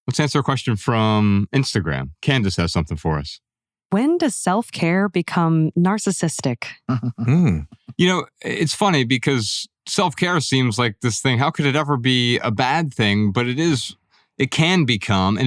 Let's answer a question from Instagram. Candace has something for us. When does self-care become narcissistic? It's funny because self-care seems like this thing. How could it ever be a bad thing? But it can become,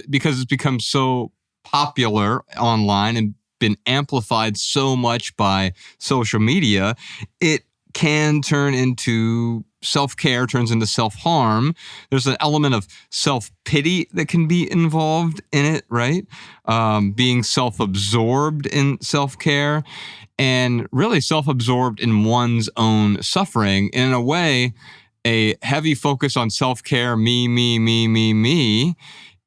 because it's become so popular online and been amplified so much by social media, it can turn into self-care, turns into self-harm. There's an element of self-pity that can be involved in it, right? Being self-absorbed in self-care and really self-absorbed in one's own suffering. And in a way, a heavy focus on self-care, me,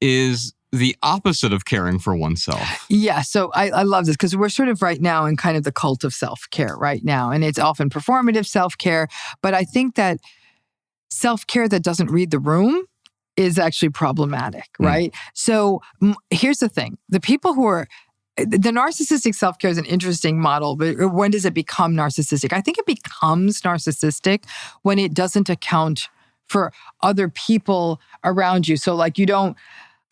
is the opposite of caring for oneself. Yeah, so I love this because we're sort of right now in kind of the cult of self-care right now. And it's often performative self-care. But I think that self-care that doesn't read the room is actually problematic, right? So here's the thing. The narcissistic self-care is an interesting model, but when does it become narcissistic? I think it becomes narcissistic when it doesn't account for other people around you. So like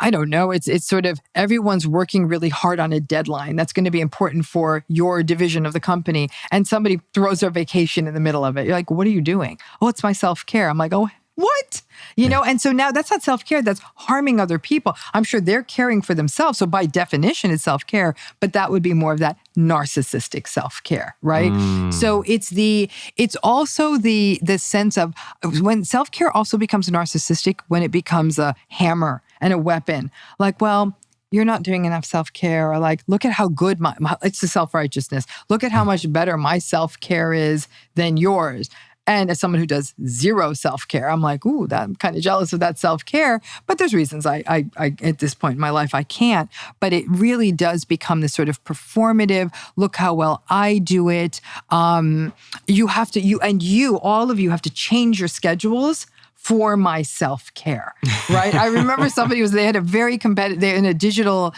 I don't know. It's sort of everyone's working really hard on a deadline. That's going to be important for your division of the company. And somebody throws their vacation in the middle of it. You're like, what are you doing? Oh, it's my self-care. I'm like, oh, what? And so now that's not self-care. That's harming other people. I'm sure they're caring for themselves. So by definition, it's self-care, but that would be more of that narcissistic self-care, right? So it's also the sense of when self-care also becomes narcissistic, when it becomes a hammer and a weapon. Like, well, you're not doing enough self-care, or like, look at how good it's the self-righteousness. Look at how much better my self-care is than yours. And as someone who does zero self-care, I'm like, ooh, I'm kind of jealous of that self-care. But there's reasons I at this point in my life, I can't. But it really does become this sort of performative, look how well I do it. All of you have to change your schedules for my self-care, right? I remember they had a very competitive, they had a digital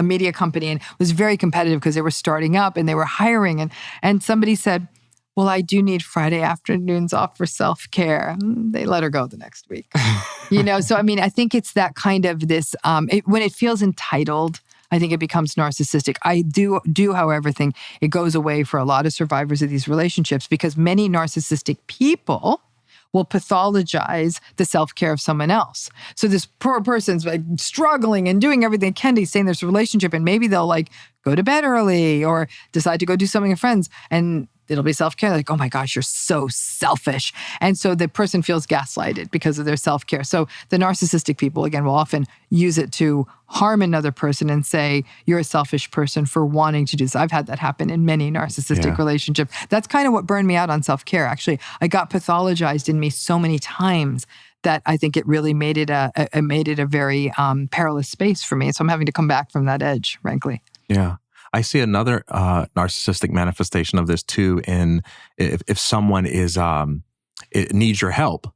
media company, and it was very competitive because they were starting up and they were hiring. And somebody said, well, I do need Friday afternoons off for self-care. They let her go the next week. So I mean, I think it's that kind of this, when it feels entitled, I think it becomes narcissistic. I do, however, think it goes away for a lot of survivors of these relationships because many narcissistic people will pathologize the self-care of someone else. So this poor person's like struggling and doing everything they can to stay in this relationship, and maybe they'll like go to bed early or decide to go do something with friends, and it'll be self-care. Like, oh my gosh, you're so selfish. And so the person feels gaslighted because of their self-care. So the narcissistic people, again, will often use it to harm another person and say, you're a selfish person for wanting to do this. I've had that happen in many narcissistic relationships. That's kind of what burned me out on self-care, actually. I got pathologized in me so many times that I think it really made it a very perilous space for me. So I'm having to come back from that edge, frankly. Yeah. I see another narcissistic manifestation of this too. In if someone it needs your help,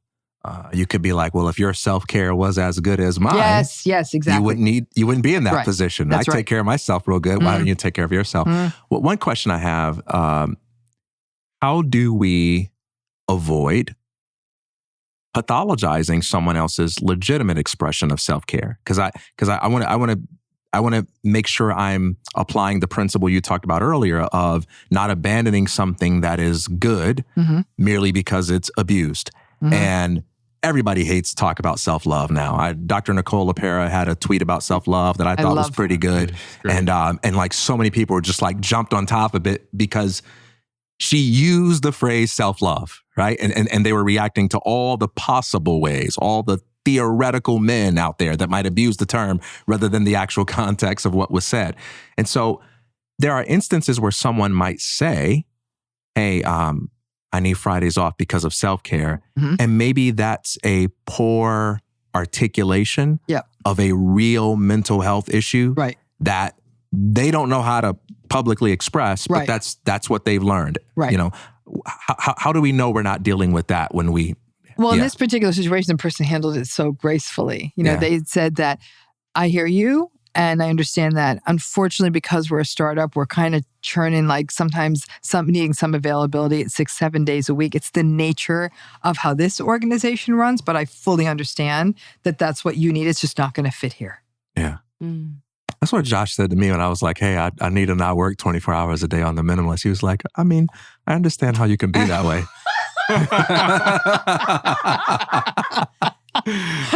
you could be like, well, if your self-care was as good as mine, yes, exactly. You wouldn't be in that position. That's I take care of myself real good. Why don't you take care of yourself? Well, one question I have: how do we avoid pathologizing someone else's legitimate expression of self-care? Because I want to make sure I'm applying the principle you talked about earlier of not abandoning something that is good merely because it's abused. And everybody hates to talk about self-love now. Dr. Nicole LaPera had a tweet about self-love that I thought was pretty good. And like so many people were just like jumped on top of it because she used the phrase self-love, right? And they were reacting to all the possible ways, all the theoretical men out there that might abuse the term rather than the actual context of what was said. And so there are instances where someone might say, hey, I need Fridays off because of self-care. And maybe that's a poor articulation of a real mental health issue that they don't know how to publicly express, but that's what they've learned. How do we know we're not dealing with that when we... Well, in this particular situation, the person handled it so gracefully. They said that, I hear you, And I understand that. Unfortunately, because we're a startup, we're kind of churning, like sometimes needing some availability at 6-7 days a week. It's the nature of how this organization runs, but I fully understand that that's what you need. It's just not going to fit here. Yeah. That's what Josh said to me when I was like, hey, I need to not work 24 hours a day on the Minimalist. He was like, I mean, I understand how you can be that way.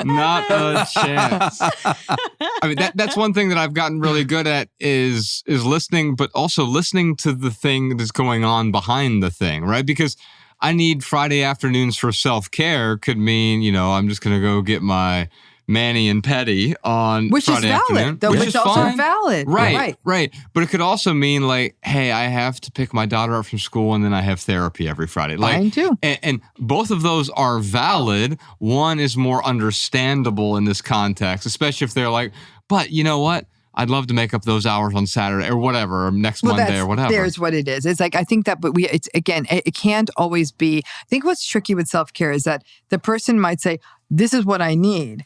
Not a chance. I mean, that's one thing that I've gotten really good at is listening, but also listening to the thing that's going on behind the thing, right? Because I need Friday afternoons for self-care could mean, I'm just going to go get my mani and pedi on which Friday is valid, afternoon. though, which is also fine. valid. Right. But it could also mean like, hey, I have to pick my daughter up from school and then I have therapy every Friday. Mine too. And both of those are valid. One is more understandable in this context, especially if they're like, but you know what? I'd love to make up those hours on Saturday or whatever, or next Monday or whatever. There's what it is. It's like, I think that, but it can't always be. I think what's tricky with self-care is that the person might say, this is what I need.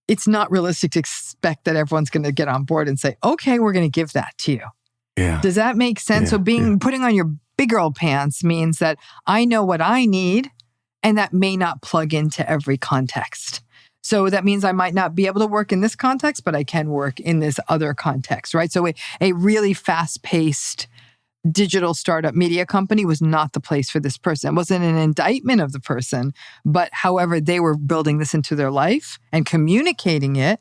It's not realistic to expect that everyone's going to get on board and say, okay, we're going to give that to you. Yeah. Does that make sense? So putting on your big girl pants means that I know what I need, and that may not plug into every context. So that means I might not be able to work in this context, but I can work in this other context, right? So a really fast-paced digital startup media company was not the place for this person. It wasn't an indictment of the person, but however they were building this into their life and communicating it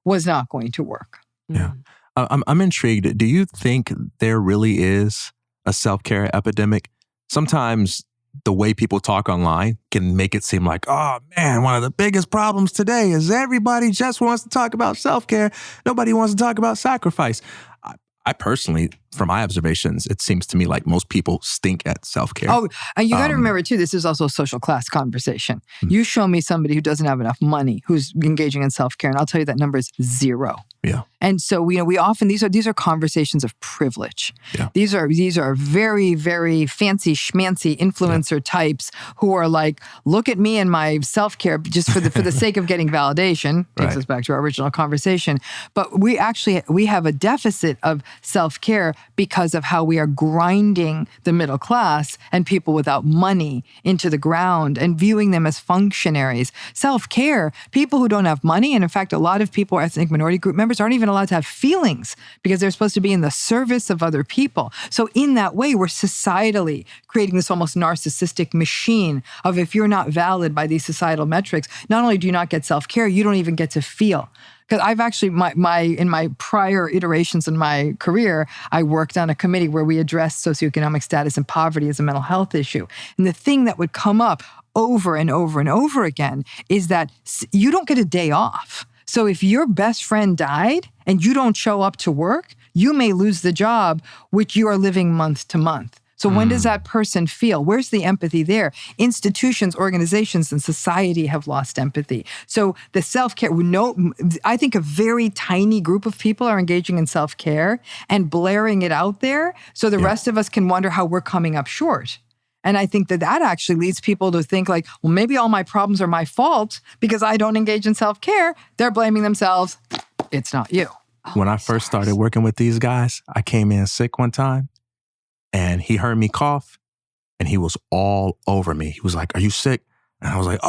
was not going to work. Yeah. I'm intrigued. Do you think there really is a self-care epidemic? Sometimes the way people talk online can make it seem like, oh man, one of the biggest problems today is everybody just wants to talk about self-care. Nobody wants to talk about sacrifice. I personally, from my observations, it seems to me like most people stink at self-care. Oh, and you got to remember too, this is also a social class conversation. You show me somebody who doesn't have enough money who's engaging in self-care, and I'll tell you that number is 0. Yeah. And so we often these are conversations of privilege. Yeah. These are very, very fancy schmancy influencer types who are like, look at me and my self-care just for the sake of getting validation. Takes us back to our original conversation. But we have a deficit of self-care because of how we are grinding the middle class and people without money into the ground and viewing them as functionaries. Self-care, people who don't have money, and in fact, a lot of people, ethnic minority group members, aren't even allowed to have feelings because they're supposed to be in the service of other people. So in that way, we're societally creating this almost narcissistic machine of if you're not valid by these societal metrics, not only do you not get self-care, you don't even get to feel. Because I've actually, in my prior iterations in my career, I worked on a committee where we addressed socioeconomic status and poverty as a mental health issue. And the thing that would come up over and over and over again is that you don't get a day off. So if your best friend died and you don't show up to work, you may lose the job, which you are living month to month. So when does that person feel? Where's the empathy there? Institutions, organizations, and society have lost empathy. So the self-care, I think a very tiny group of people are engaging in self-care and blaring it out there so the rest of us can wonder how we're coming up short. And I think that actually leads people to think like, well, maybe all my problems are my fault because I don't engage in self-care. They're blaming themselves. It's not you. When I first started working with these guys, I came in sick one time and he heard me cough and he was all over me. He was like, are you sick? And I was like,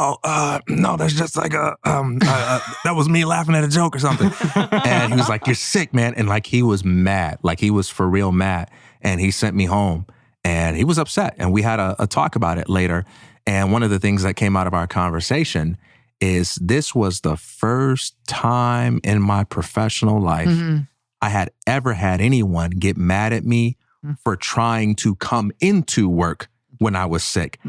no, that's just like that was me laughing at a joke or something. And he was like, you're sick, man. And like, he was mad, like he was for real mad. And he sent me home. And he was upset, and we had a talk about it later. And one of the things that came out of our conversation is this was the first time in my professional life I had ever had anyone get mad at me for trying to come into work when I was sick.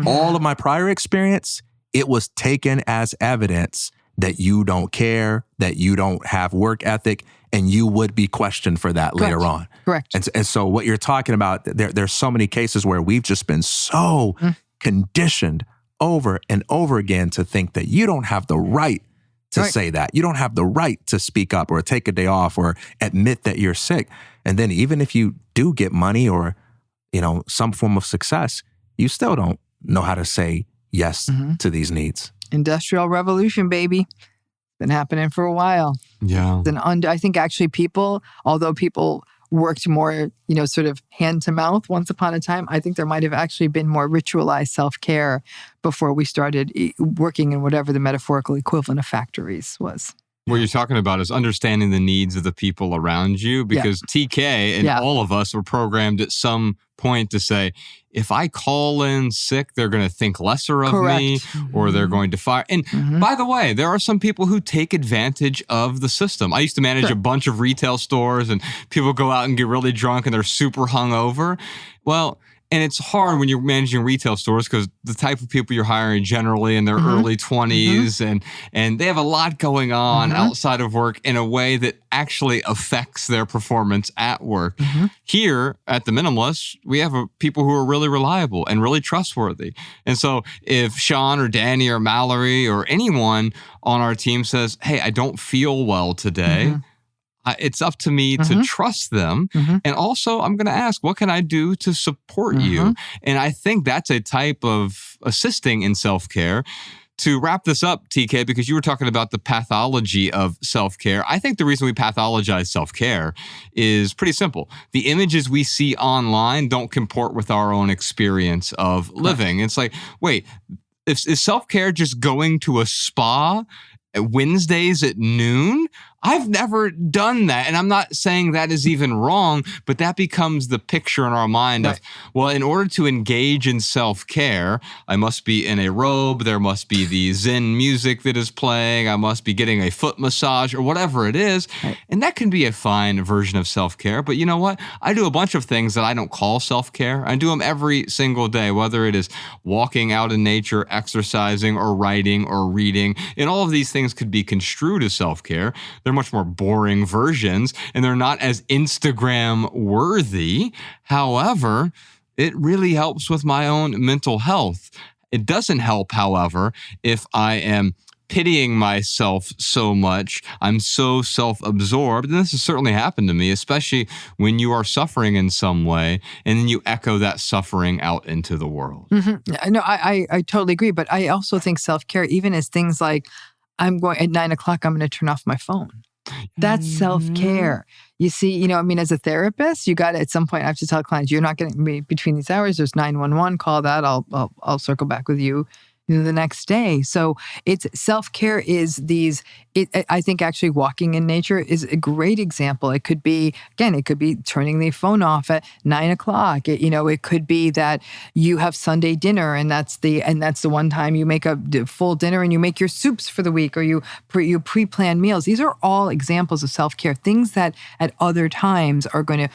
All of my prior experience, it was taken as evidence that you don't care, that you don't have work ethic, and you would be questioned for that later on. Correct. And so what you're talking about, there's so many cases where we've just been so conditioned over and over again to think that you don't have the right to say that. You don't have the right to speak up or take a day off or admit that you're sick. And then even if you do get money or, some form of success, you still don't know how to say yes to these needs. Industrial revolution, baby. Been happening for a while. Yeah. I think actually although people worked more, sort of hand to mouth once upon a time, I think there might have actually been more ritualized self-care before we started working in whatever the metaphorical equivalent of factories was. What you're talking about is understanding the needs of the people around you, because TK and all of us were programmed at some point to say, if I call in sick, they're going to think lesser of me, or they're going to fire. And by the way, there are some people who take advantage of the system. I used to manage a bunch of retail stores, and people go out and get really drunk and they're super hungover. Well, and it's hard when you're managing retail stores because the type of people you're hiring generally in their early 20s and they have a lot going on outside of work in a way that actually affects their performance at work. Here at the Minimalists, we have people who are really reliable and really trustworthy. And so if Sean or Danny or Mallory or anyone on our team says, hey, I don't feel well today, it's up to me to trust them. And also, I'm going to ask, what can I do to support you? And I think that's a type of assisting in self-care. To wrap this up, TK, because you were talking about the pathology of self-care, I think the reason we pathologize self-care is pretty simple. The images we see online don't comport with our own experience of living. It's like, wait, is self-care just going to a spa Wednesdays at noon? I've never done that. And I'm not saying that is even wrong, but that becomes the picture in our mind of, well, in order to engage in self-care, I must be in a robe. There must be the Zen music that is playing. I must be getting a foot massage or whatever it is. And that can be a fine version of self-care. But you know what? I do a bunch of things that I don't call self-care. I do them every single day, whether it is walking out in nature, exercising, or writing, or reading. And all of these things could be construed as self-care. They're much more boring versions, and they're not as Instagram worthy. However, it really helps with my own mental health. It doesn't help, however, if I am pitying myself so much, I'm so self-absorbed, and this has certainly happened to me, especially when you are suffering in some way, and then you echo that suffering out into the world. No, I totally agree, but I also think self-care, even as things like, I'm going at 9 o'clock, I'm going to turn off my phone. That's self-care. You see, as a therapist, you got to, at some point, I have to tell clients, you're not going to be between these hours. There's 911, call that. I'll circle back with you the next day. So it's self-care is I think actually walking in nature is a great example. It could be turning the phone off at 9 o'clock. It could be that you have Sunday dinner and that's the one time you make a full dinner and you make your soups for the week, or you pre-plan meals. These are all examples of self-care, things that at other times are going to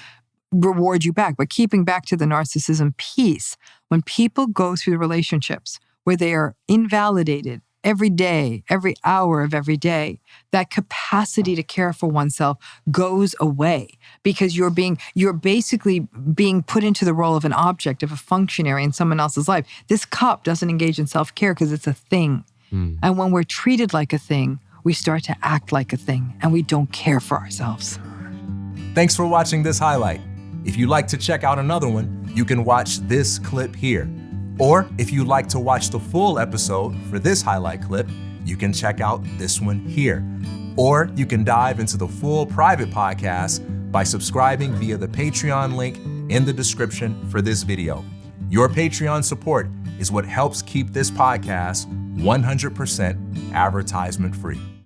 reward you back. But keeping back to the narcissism piece, when people go through the relationships where they are invalidated every day, every hour of every day, that capacity to care for oneself goes away because you're basically being put into the role of an object, of a functionary in someone else's life. This cup doesn't engage in self-care because it's a thing. And when we're treated like a thing, we start to act like a thing and we don't care for ourselves. Thanks for watching this highlight. If you'd like to check out another one, you can watch this clip here. Or if you'd like to watch the full episode for this highlight clip, you can check out this one here. Or you can dive into the full private podcast by subscribing via the Patreon link in the description for this video. Your Patreon support is what helps keep this podcast 100% advertisement free.